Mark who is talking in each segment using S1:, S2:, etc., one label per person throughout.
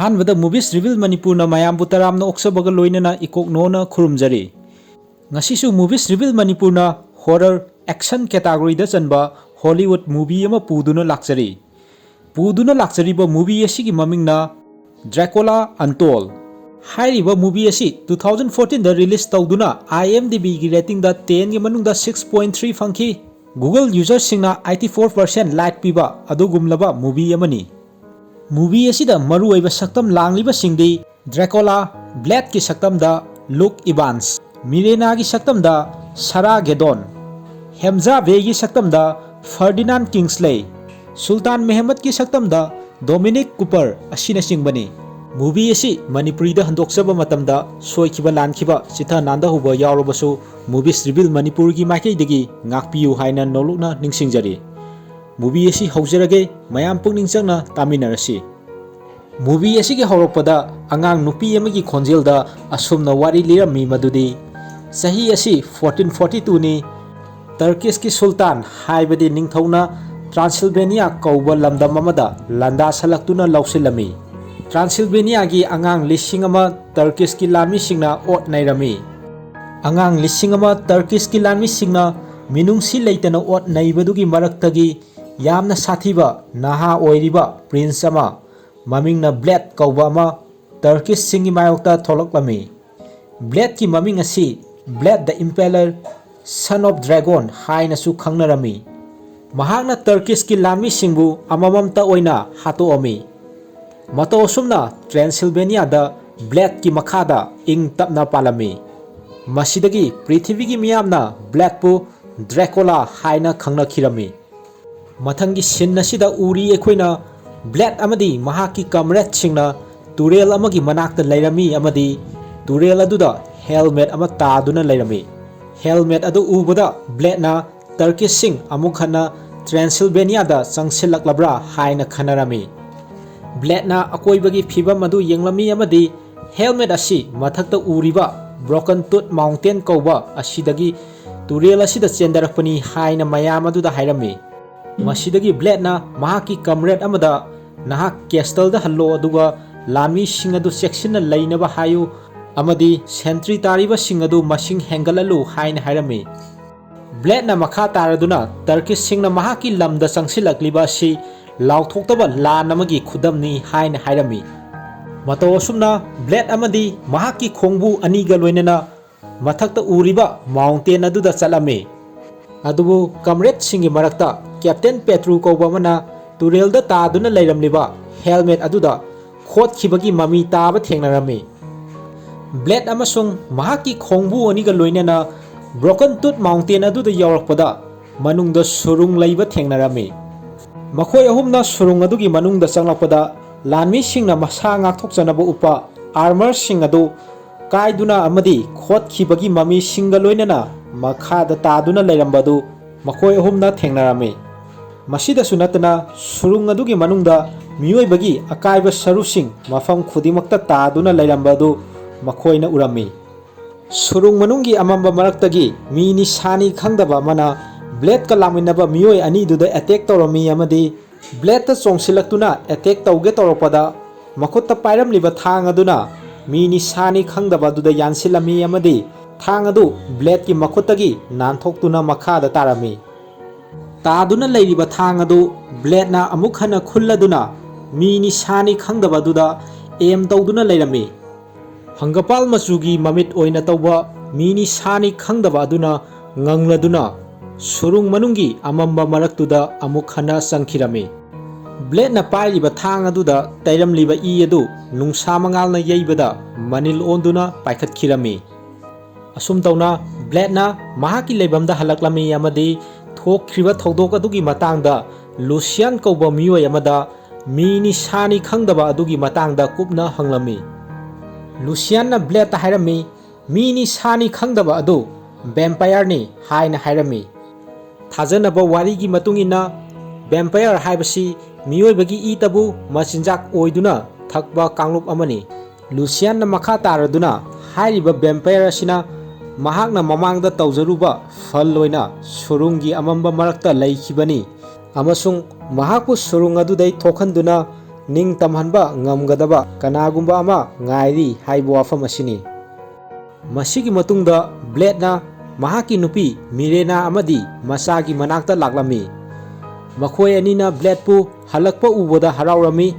S1: अहानबदा movies reveal मणिपुरना मयामबु तरामना ओक्सबगा लोइनना इकोकनोना खुरुमजरी ngasisu मूवीज रिवील मणिपुरना हॉरर एक्शन कैटेगरीदा चनबा हॉलीवुड मूवी अमा पुदुना लाक्चरीबा मूवी असिगी ममिंगना ड्रैकुला अनटोल्ड हाइरिबा मूवी असी 2014 दा रिलीज तौदुना IMDb गी रेटिंग दा 10 गी मनुंगदा 6.3 फंखी गूगल यूजर सिंगना 84% लाइक पीबा अदुगुमलबा मूवी अमनी मूवी असिदा मरुओइबा सक्तम लांगलिबा सिंगदी ड्रैकुला ब्लैड की सक्तम दा लुक इवांस मिरेना की सक्तम दा सारा गेडोन हेमजा वे की सक्तम दा फर्डिनांड किंग्सले सुल्तान मेहमद की सक्तम दा डोमिनिक कूपर असिना सिंगबनी मूवी असी मणिपुरी दा हंदोक्सबा मतमदा सोइखिबा लानखिबा चिथा नांदा हुबा यावरबसु मूवीज रिवील मणिपुर की माइकैदगी ngakpiyu haina nolukna ningsingjari movie असी हौजरगे मयाम पुकनिंग चंगना तामिनरसी मूवी असी के हौरकपदा अंगांग नुपी अमगी खोंजेलदा असुमना वारी लिरमी मदुदी सही असी 1442 नि टर्किश की सुल्तान हाइबदी निंगथौना ट्रांसिल्वेनिया कौबा लमदम अमदा लंदा सलक्तुना लौसिलमी ट्रांसिल्वेनिया की अंगांग लिसिंग अमा टर्किश की लामी सिंगना ओट नैरमी अंगांग लिसिंग अमा टर्किश की लामी सिंगना मिनुंगसी लेतना ओट नैबदुगी मरक्तगी यामना साथीबा नाहा ओइरिबा प्रिंस अमा ममिंगना ब्लैड कौबा अमा टर्किश सिंगी मायोक्ता थोलक्लमी ब्लैड की ममिंग असी Vlad the Impaler son of dragon हाइनसु खंगनरमी महागना टर्किश की लामी सिंगबु अमममता ओइना हातोअमी मतोसुमना ट्रांसिल्वेनिया द ब्लैड की मखादा इंग तपना पालमी मसिदगी पृथ्वी की मियामना ब्लैड पु ड्रैकुला हाइना खंगनखिरमी मथंगी सिन असिदा उरी एखोइना ब्लैड अमदी महाकी कमरेड सिंगना तुरेल अमगी मनाक्ता लैरमी अमदी तुरेल अदुदा हेलमेट अमा तादुना लैरमी हेलमेट अदु उबदा ब्लैडना टर्किश सिंग अमुखना ट्रांसिल्वेनिया दा चंगसिलक्लब्रा हाइना खनरमी ब्लैडना अकोइबगी फिबम अदु येंगलमी अमदी हेलमेट असी मथक्ता उरिबा ब्रोकन टूथ माउंटेन कौबा असिदगी तुरेल असिदा चेंदरकपनी हाइना मयाम अदुदा हाइरमी मसिदगी ब्लैडना महाकी कमरेड अमदा नहाक कैस्टल दा हल्लो अदुगा लामी सिंग अदु सेक्शन लैनबा हायु अमदी सेंट्री तारिबा सिंग अदु मसिंग हेंगललु हाइना हाइरमी ब्लैडना मखा तारदुना टर्किश सिंगना महाकी लमदा चंगसिलक्लिबा सि लाउथोक्तबा लान अमगी खुदमनी हाइना हाइरमी मतोसुमना ब्लैड अमदी महाकी खोंगबु अनिगा लोइनना मथक्ता उरिबा माउंटेन अदुदा चलमे अदुबु कमरेड सिंगी मरक्ता कैप्टन पेट्रू कौबमना तुरेलदा तादुना लैरमलिबा हेलमेट अदुदा खोदखिबगी ममी ताबा थेंगनरमी ब्लैड अमसुंग महाकी खोंगबु अनिगा लोइनना ब्रोकन टूथ माउंटेन अदुदा यौरकपदा मनुंगदा सुरुंग लैबा थेंगनरमी मखोय अहुमना सुरुंग अदुगी मनुंगदा चंगलकपदा लानमी सिंगना मसा ngakthokjanaba upa आर्मर सिंग अदु कायदुना अमदी खोदखिबगी ममी सिंगा लोइनना मखादा तादुना लैरमबदु मखोय अहुमना थेंगनरमी मसिदसु नतना सुरुंग अदुगी मनुंगदा मियोइबगी अकायबा सरुसिंग मफम खुदिमक्ता तादुना लैरमबदु मखोयना उरमी सुरुंग मनुंगी अमम्बा मरक्तगी मीनी सानी खंगदबा मना ब्लैड का लामिनबा मियोय अनिदुदा अटैक तौरमी अमदी ब्लैड ता चोंगसिलक्तुना अटैक तौगे तौरपदा मखुत्ता पाइरमलिबा थांग अदुना मीनी सानी खंगदबा दुदा यानसिलमी अमदी थांग अदु ब्लैड की मखुत्तगी नानथोक्तुना मखादा तारमी तादुना लैरिबा थांग अदु ब्लैडना अमुक हना खुल्लदुना मीनी सानी खंगदबा दुदा एम तौदुना लैरमी हंगपाल मचुगी ममित ओइना तौबा मीनी सानी खंगदबा अदुना ngangladuna surung manungi amamba maraktuda amuk hana sangkhirami blade ना पाइलिबा थांग अदुदा तैरमलिबा ई अदु नुंसा मंगालना यैबदा मनिल ओंदुना पाइखतखिरमी असुम तौना ब्लेड ना महाकी लेबमदा हलक्लमी अमदी थोक्खिबा थौदोक अदुगी मतांगदा लुसियन कौबा मियोय अमदा मीनी सानी खंगदबा अदुगी मतांगदा कुपना हंगलमी लुसियन ना ब्लेड ता हाइरमी मीनी सानी खंगदबा अदु वैम्पायर नि हाइना हाइरमी थाजनबा वारीगी मतुंगिना वैम्पायर हाइबसी मियोइबगी ई तबु मचिंजाक ओइदुना थकबा कांगलुप अमनी लुसियन ना मखा तारदुना हाइरिबा वैम्पायर असिना महाकना ममांगदा तौजरुबा फल लोइना सुरुंगी अमंबा मरक्ता लैखिबनी अमसुंग महाकु सुरुंग अदुदै थोखनदुना ning tamhanba ngamgadaba kanagumba ama ngairi haibo wafam asini masigi matungda Blade na mahaki nupi Mirena amadi masagi manakta laklami makhoi anina Blade pu halakpa uboda haraurami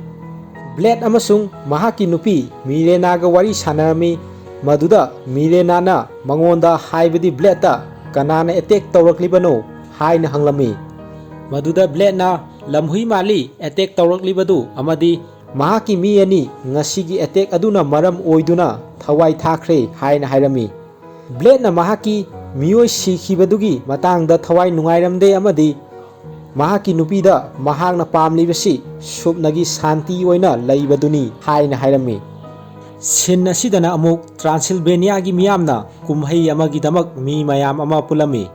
S1: Blade amasung mahaki nupi Mirena ga wari sanarami maduda Mirena na mangonda haibadi Blade da kanana attack tawraklibano haina hanglami maduda Blade na lamhui mali attack tawraklibadu amadi mahaki mi ani ngasigi attack aduna maram oiduna thawai thakre haina hairami Blade na mahaki miyoi sikhibadugi matangda thawai nungairamde amadi mahaki nupida mahakna pamlibasi subnagi santi oina laibaduni haina hairami sin asidana amuk Transylvania gi miyamna kumhei amagi damak mi mayam ama pulami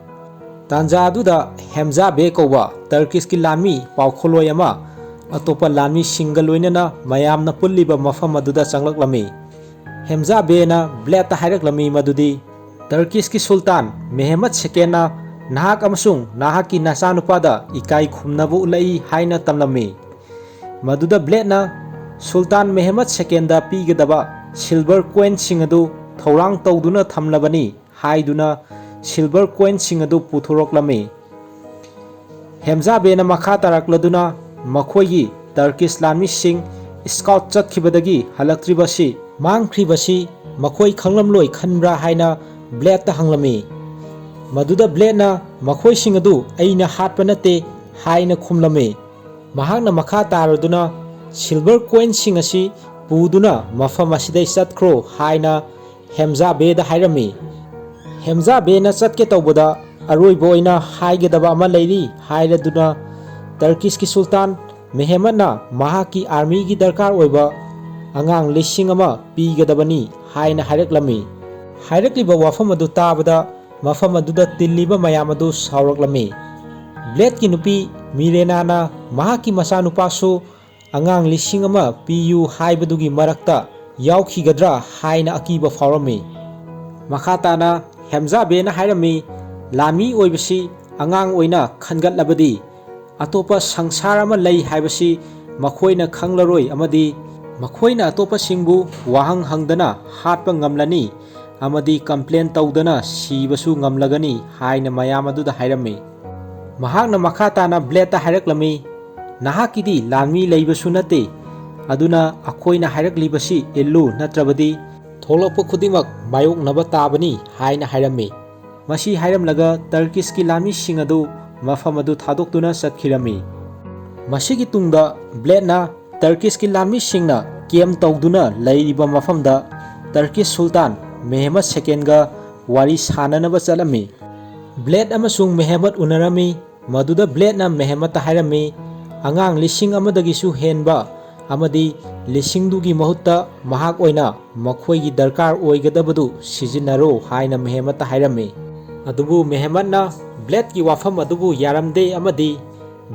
S1: tanja aduda Hemza Bey kowa Turkish ki lami paukholoi ama atopa lami single oinana mayamna pulliba mafam aduda changlaklami Hemza Bey na Blade ta hairaklami madudi Turkish ki Sultan Mehmet II na nahak amasung nahak ki nasanupada ikai khumnabu ulai haina tamlami maduda Blade na Sultan Mehmet II da pigadaba silver coin singadu thorang tawduna thamlabani haiduna silver coin singadu puthoroklami Hemza Bey na makha tarakladuna makhoigi Turkish lami sing scout chakhibadagi halaktribasi mangkhribasi makhoi khanglamloi khanbra haina Blade ta hanglami maduda Blade na makhoi singadu aina hatpa nate haina khumlami mahakna makha taraduna silver coin sing asi puduna mafam asidai chatkro haina Hemza Bey da hairami Hemza Bey na chatke tawbada aroibo oina haigedaba ama leiri hairaduna Turkish ki Sultan Mehmet na mahaki army gi darkar oiba angang lising ama pigadabani haina haireklami hairekliba wafam adu tabada mafam aduda tilliba mayam adu sauraklami Blade ki nupi Mirena na mahaki masanupasu angang lising ama piyu haibadugi marakta yaukhigadra haina akiba faurami makhatana Hemza Bey na hairami lami oibasi angang oina khangatlabadi atopa sangsar ama lei haibasi makhoina khanglaroi amadi makhoina atopa singbu wahang hangdana hatpa ngamlani amadi complain tawdana sibasu ngamlagani haina mayam aduda hairami mahakna makhatana Blade ta haireklami nahakidi lami leibasu nate aduna akhoina haireklibasi illu natrabadi tholokpa khudimak mayoknaba tabani haina hairami masi hairamlaga Turkish ki lami sing adu mafam adu thadoktuna satkhirami masigi tungda Blade na Turkish ki lami singna kem tawduna leiriba mafamda Turkish Sultan Mehmet II ga wari sananaba chalami Blade amasung Mehmet unarami maduda Blade na Mehmet ta hairami angang lising amadagisu henba amadi lisingdugi mahutta mahak oina makhoigi darkar oigadabadu sijinnaro haina Mehmet ta hairami adubu Mehmet na Blade ki wafam adubu yaramde amadi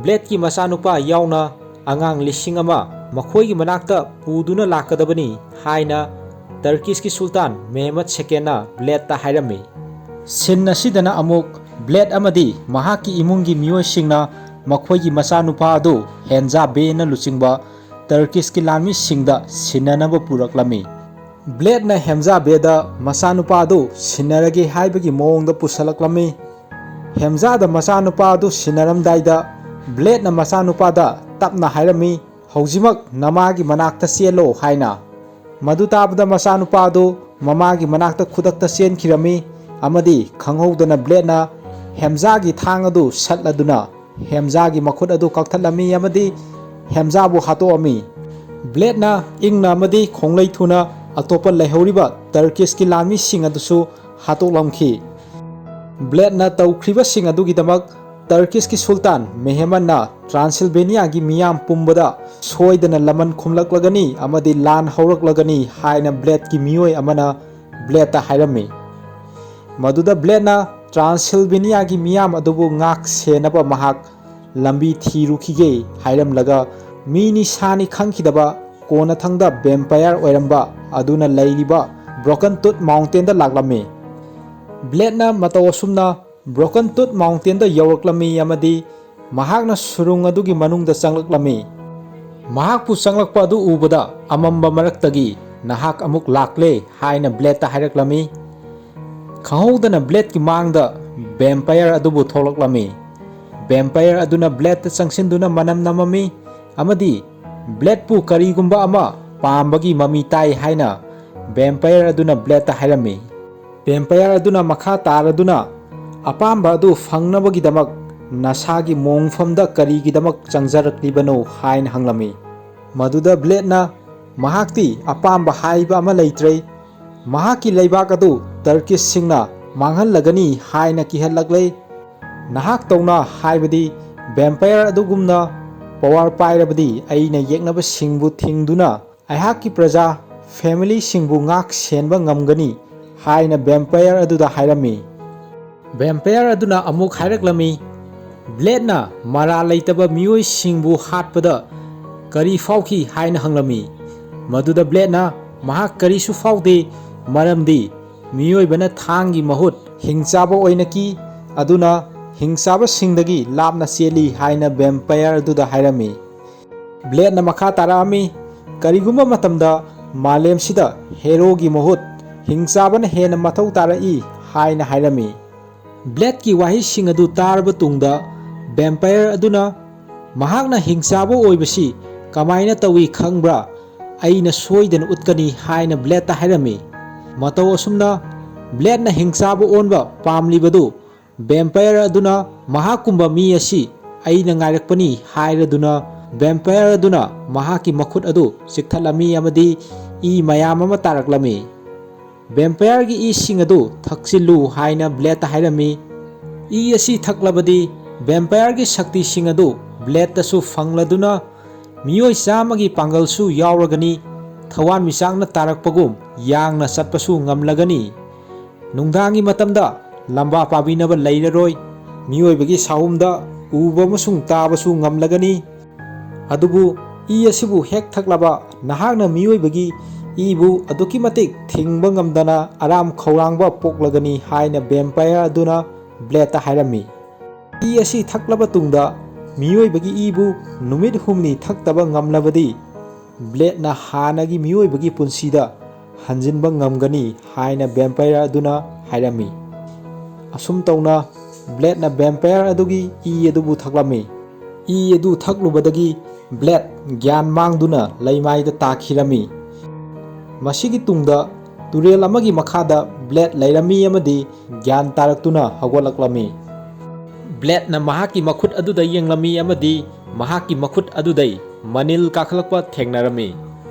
S1: Blade ki masanupa yauna angang lising ama makhoigi manakta puduna lakadabani haina Turkish ki Sultan Mehmet II na Blade ta hairami sin asidana amuk Blade amadi mahaki imungi miyoi singna makhoigi masanupa adu Hemza Bey na luchingba Turkish ki lami singda sinanaba puraklami Blade na Hemza Bey da masanupa adu sinarage haibagi moongda pusalaklami Hemza da masanupa adu sinaramdaida Blade na masanupa da tapna hairami haujimak namagi manakta selo haina madu tabda masanupa adu mamagi manakta khudakta senkhirami amadi khanghoudana Blade na Hemza gi thang adu satladuna Hemza gi makhut adu kakthalami amadi Hemza bu hatoami Blade na ingna amadi khonglei thuna atopa leihoriba Turkish ki lami sing adusu hatoklamkhi Blade na tawkhriba sing adugi damak Turkish ki Sultan Mehmet na Transylvania gi miyam pumbada soidana laman khumlaklagani amadi lan hauраklagani haina Blade ki miyoi amana Blade ta hairami maduda Blade na Transylvania gi miyam adubu ngak senaba mahak lambi thirukhige hairamlaga mini sani khangkhidaba kona thangda vampire oiramba aduna leiriba Broken Tooth Mountain da laklami Blade na matawasumna Broken Tooth Mountain da yawraklami amadi mahakna surung adugi manungda changlaklami ꯃꯍꯥꯛꯄꯨ ꯆꯪꯂꯛꯄ ꯑꯗꯨ ꯎꯕꯗ ꯑꯃꯝꯕ ꯃꯔꯛꯇꯒꯤ ꯅꯍꯥꯛ ꯑꯃꯨꯛ ꯂꯥꯛꯂꯦ ꯍꯥꯏꯅ ꯕ꯭ꯂꯦꯗꯇ ꯍꯥꯏꯔꯛꯂꯝꯃꯤ꯫ ꯈꯪꯍꯧꯗꯅ ꯕ꯭ꯂꯦꯗꯀꯤ ꯃꯥꯡꯗ ꯚꯦꯝꯄꯥꯌꯔ ꯑꯗꯨꯕꯨ ꯊꯣꯛꯂꯛꯂꯝꯃꯤ꯫ ꯚꯦꯝꯄꯥꯌꯔ ꯑꯗꯨꯅ ꯕ꯭ꯂꯦꯗꯇ ꯆꯪꯁꯤꯟꯗꯨꯅ ꯃꯅꯝ ꯅꯝꯃꯝꯃꯤ ꯑꯃꯗꯤ ꯕ꯭ꯂꯦꯗꯄꯨ ꯀꯔꯤꯒꯨꯝꯕ ꯑꯃ ꯄꯥꯝꯕꯒꯤ ꯃꯃꯤ ꯇꯥꯏ ꯍꯥꯏꯅ ꯚꯦꯝꯄꯥꯌꯔ ꯑꯗꯨꯅ ꯕ꯭ꯂꯦꯗꯇ ꯍꯥꯏꯔꯝꯃꯤ꯫ ꯚꯦꯝꯄꯥꯌꯔ ꯑꯗꯨꯅ ꯃꯈꯥ ꯇꯥꯔꯗꯨꯅ ꯑꯄꯥꯝꯕ ꯑꯗꯨ ꯐꯪꯅꯕꯒꯤꯗꯃꯛ ꯅꯁꯥꯒꯤ ꯃꯣꯡꯐꯝꯗ ꯀꯔꯤꯒꯤꯗꯃꯛ ꯆꯪꯖꯔꯛꯂꯤꯕꯅꯣ ꯍꯥꯏꯅ ꯍꯪꯂꯝꯃꯤ꯫ ꯃꯗꯨꯗ ꯕ꯭ꯂꯦꯗꯅ ꯃꯍꯥꯛꯇꯤ ꯑꯄꯥꯝꯕ ꯍꯥꯏꯕ ꯑꯃ ꯂꯩꯇ꯭ꯔꯦ, ꯃꯍꯥꯛꯀꯤ ꯂꯩꯕꯥꯛ ꯑꯗꯨ ꯇꯔꯀꯤꯁꯁꯤꯡꯅ ꯃꯥꯡꯍꯜꯂꯒꯅꯤ ꯍꯥꯏꯅ ꯀꯤꯍꯜꯂꯛꯂꯦ꯫ ꯅꯍꯥꯛ ꯇꯧꯅ ꯍꯥꯏꯕꯗꯤ ꯚꯦꯝꯄꯥꯌꯔ ꯑꯗꯨꯒꯨꯝꯅ ꯄꯋꯥꯔ ꯄꯥꯏꯔꯕꯗꯤ ꯑꯩꯅ ꯌꯦꯛꯅꯕꯁꯤꯡꯕꯨ ꯊꯤꯡꯗꯨꯅ ꯑꯩꯍꯥꯛꯀꯤ ꯄ꯭ꯔꯖꯥ ꯐꯦꯃꯤꯂꯤꯁꯤꯡꯕꯨ ꯉꯥꯛ ꯁꯦꯟꯕ ꯉꯝꯒꯅꯤ ꯍꯥꯏꯅ ꯚꯦꯝꯄꯥꯌꯔ ꯑꯗꯨꯗ ꯍꯥꯏꯔꯝꯃꯤ꯫ ꯚꯦꯝꯄꯥꯌꯔ ꯑꯗꯨꯅ ꯑꯃꯨꯛ ꯍꯥꯏꯔꯛꯂꯝꯃꯤ, ꯕ꯭ꯂꯦꯗꯅ ꯃꯔꯥꯜ ꯂꯩꯇꯕ ꯃꯤꯑꯣꯏꯁꯤꯡꯕꯨ ꯍꯥꯠꯄꯗ ꯀꯔꯤ ꯐꯥꯎꯈꯤ ꯍꯥꯏꯅ ꯍꯪꯂꯝꯃꯤ꯫ ꯃꯗꯨꯗ ꯕ꯭ꯂꯦꯗꯅ ꯃꯍꯥꯛ ꯀꯔꯤꯁꯨ ꯐꯥꯎꯗꯦ ꯃꯔꯝꯗꯤ ꯃꯤꯑꯣꯏꯕꯅ ꯊꯥꯡꯒꯤ ꯃꯍꯨꯠ ꯍꯤꯡꯆꯥꯕ ꯑꯣꯏꯅ ꯀꯤ, ꯑꯗꯨꯅ ꯍꯤꯡꯆꯥꯕꯁꯤꯡꯗꯒꯤ ꯂꯥꯞꯅ ꯆꯦꯜꯂꯤ ꯍꯥꯏꯅ ꯚꯦꯝꯄꯥꯌꯔ ꯑꯗꯨꯗ ꯍꯥꯏꯔꯝꯃꯤ꯫ ꯕ꯭ꯂꯦꯗꯅ ꯃꯈꯥ ꯇꯥꯔꯛꯑꯝꯃꯤ, ꯀꯔꯤꯒꯨꯝꯕ ꯃꯇꯝꯗ ꯃꯥꯂꯦꯝꯁꯤꯗ ꯍꯦꯔꯣꯒꯤ ꯃꯍꯨꯠ ꯍꯤꯡꯆꯥꯕꯅ ꯍꯦꯟꯅ ꯃꯊꯧ ꯇꯥꯔꯛꯏ ꯍꯥꯏꯅ ꯍꯥꯏꯔꯝꯃꯤ꯫ ꯕ꯭ꯂꯦꯗꯀꯤ ꯋꯥꯍꯩꯁꯤꯡ ꯑꯗꯨ ꯇꯥꯔꯕ ꯇꯨꯡꯗ ꯚꯦꯝꯄꯥꯌꯔ ꯑꯗꯨꯅ ꯃꯍꯥꯛꯅ ꯍꯤꯡꯆꯥꯕ ꯑꯣꯏꯕꯁꯤ ꯀꯃꯥꯏꯅ ꯇꯧꯏ ꯈꯪꯕ꯭ꯔꯥ, ꯑꯩꯅ ꯁꯣꯏꯗꯅ ꯎꯠꯀꯅꯤ ꯍꯥꯏꯅ ꯕ꯭ꯂꯦꯗꯇ ꯍꯥꯏꯔꯝꯃꯤ꯫ ꯃꯇꯧ ꯑꯁꯨꯝꯅ ꯕ꯭ꯂꯦꯗꯅ ꯍꯤꯡꯆꯥꯕ ꯑꯣꯟꯕ ꯄꯥꯝꯂꯤꯕꯗꯨ ꯚꯦꯝꯄꯥꯌꯔ ꯑꯗꯨꯅ ꯃꯍꯥꯛꯀꯨꯝꯕ ꯃꯤ ꯑꯁꯤ ꯑꯩꯅ ꯉꯥꯏꯔꯛꯄꯅꯤ ꯍꯥꯏꯔꯗꯨꯅ ꯚꯦꯝꯄꯥꯌꯔ ꯑꯗꯨꯅ ꯃꯍꯥꯛꯀꯤ ꯃꯈꯨꯠ ꯑꯗꯨ ꯆꯤꯛꯊꯠꯂꯝꯃꯤ ꯑꯃꯗꯤ ꯏ ꯃꯌꯥꯝ ꯑꯃ ꯇꯥꯔꯛꯂꯝꯃꯤ꯫ ꯚꯦꯝꯄꯥꯌꯔꯒꯤ ꯏꯁꯤꯡ ꯑꯗꯨ ꯊꯛꯆꯤꯜꯂꯨ ꯍꯥꯏꯅ ꯕ꯭ꯂꯦꯗꯇ ꯍꯥꯏꯔꯝꯃꯤ꯫ ꯏ ꯑꯁꯤ ꯊꯛꯂꯕꯗꯤ ꯚꯦꯝꯄꯥꯌꯔꯒꯤ ꯁꯛꯇꯤꯁꯤꯡ ꯑꯗꯨ ꯕ꯭ꯂꯦꯗꯇꯁꯨ ꯐꯪꯂꯗꯨꯅ ꯃꯤꯑꯣꯏ 100ꯒꯤ ꯄꯥꯡꯒꯜꯁꯨ ꯌꯥꯎꯔꯒꯅꯤ, ꯊꯋꯥꯟꯃꯤꯆꯥꯛꯅ ꯇꯥꯔꯛꯄꯒꯨꯝ ꯌꯥꯡꯅ ꯆꯠꯄꯁꯨ ꯉꯝꯂꯒꯅꯤ, ꯅꯨꯡꯗꯥꯡꯒꯤ ꯃꯇꯝꯗ ꯂꯝꯕꯥ ꯄꯥꯕꯤꯅꯕ ꯂꯩꯔꯔꯣꯏ, ꯃꯤꯑꯣꯏꯕꯒꯤ ꯁꯥꯎꯝꯗ ꯎꯕ ꯑꯃꯁꯨꯡ ꯇꯥꯕꯁꯨ ꯉꯝꯂꯒꯅꯤ꯫ ꯑꯗꯨꯕꯨ ꯏ ꯑꯁꯤꯕꯨ ꯍꯦꯛ ꯊꯛꯂꯕ ꯅꯍꯥꯛꯅ ꯃꯤꯑꯣꯏꯕꯒꯤ ꯏꯕꯨ ꯑꯗꯨꯛꯀꯤ ꯃꯇꯤꯛ ꯊꯤꯡꯕ ꯉꯝꯗꯅ ꯑꯔꯥꯝ ꯈꯧꯔꯥꯡꯕ ꯄꯣꯛꯂꯒꯅꯤ ꯍꯥꯏꯅ ꯚꯦꯝꯄꯥꯌꯔ ꯑꯗꯨꯅ ꯕ꯭ꯂꯦꯗꯇ ꯍꯥꯏꯔꯝꯃꯤ꯫ ꯏ ꯑꯁꯤ ꯊꯛꯂꯕ ꯇꯨꯡꯗ ꯃꯤꯑꯣꯏꯕꯒꯤ 이부 ꯅꯨꯃꯤꯠ 6ꯅꯤ ꯊꯛꯇꯕ ꯉꯝꯂꯕꯗꯤ ꯕ꯭ꯂꯦꯗꯅ ꯍꯥꯟꯅꯒꯤ ꯃꯤꯑꯣꯏꯕꯒꯤ ꯄꯨꯟꯁꯤꯗ ꯍꯟꯖꯤꯟꯕ ꯉꯝꯒꯅꯤ ꯍꯥꯏꯅ ꯚꯦꯝꯄꯥꯌꯔ ꯑꯗꯨꯅ ꯍꯥꯏꯔꯝꯃꯤ꯫ ꯑꯁꯨꯝ ꯇꯧꯅ ꯕ꯭ꯂꯦꯗꯅ ꯚꯦꯝꯄꯥꯌꯔ ꯑꯗꯨꯒꯤ ꯏ ꯑꯗꯨꯕꯨ ꯊꯛꯂꯝꯃꯤ꯫ ꯏ ꯑꯗꯨ ꯊꯛꯂꯨꯕꯗꯒꯤ ꯕ꯭ꯂꯦꯗ ꯒ꯭ꯌꯥꯟ ꯃꯥꯡꯗꯨꯅ ꯂꯩꯃꯥꯏꯗ ꯇꯥꯈꯤꯔꯝꯃꯤ꯫ ꯃꯁꯤꯒꯤ ꯇꯨꯡꯗ ꯇꯨꯔꯦꯜ ꯑꯃꯒꯤ ꯃꯈꯥꯗ ꯕ꯭ꯂꯦꯗ ꯂꯩꯔꯝꯃꯤ ꯑꯃꯗꯤ ꯒ꯭ꯌꯥꯟ ꯇꯥꯔꯛꯇꯨꯅ ꯍꯧꯒꯠꯂꯛꯂꯝꯃꯤ꯫ ꯕ꯭ꯂꯦꯗꯅ ꯃꯍꯥꯛꯀꯤ ꯃꯈꯨꯠ ꯑꯗꯨꯗ ꯌꯦꯡꯂꯝꯃꯤ ꯑꯃꯗꯤ ꯃꯍꯥꯛꯀꯤ ꯃꯈꯨꯠ ꯑꯗꯨꯗꯩ ꯃꯅꯤꯜ ꯀꯥꯈꯠꯂꯛꯄ ꯊꯦꯡꯅꯔꯝꯃꯤ꯫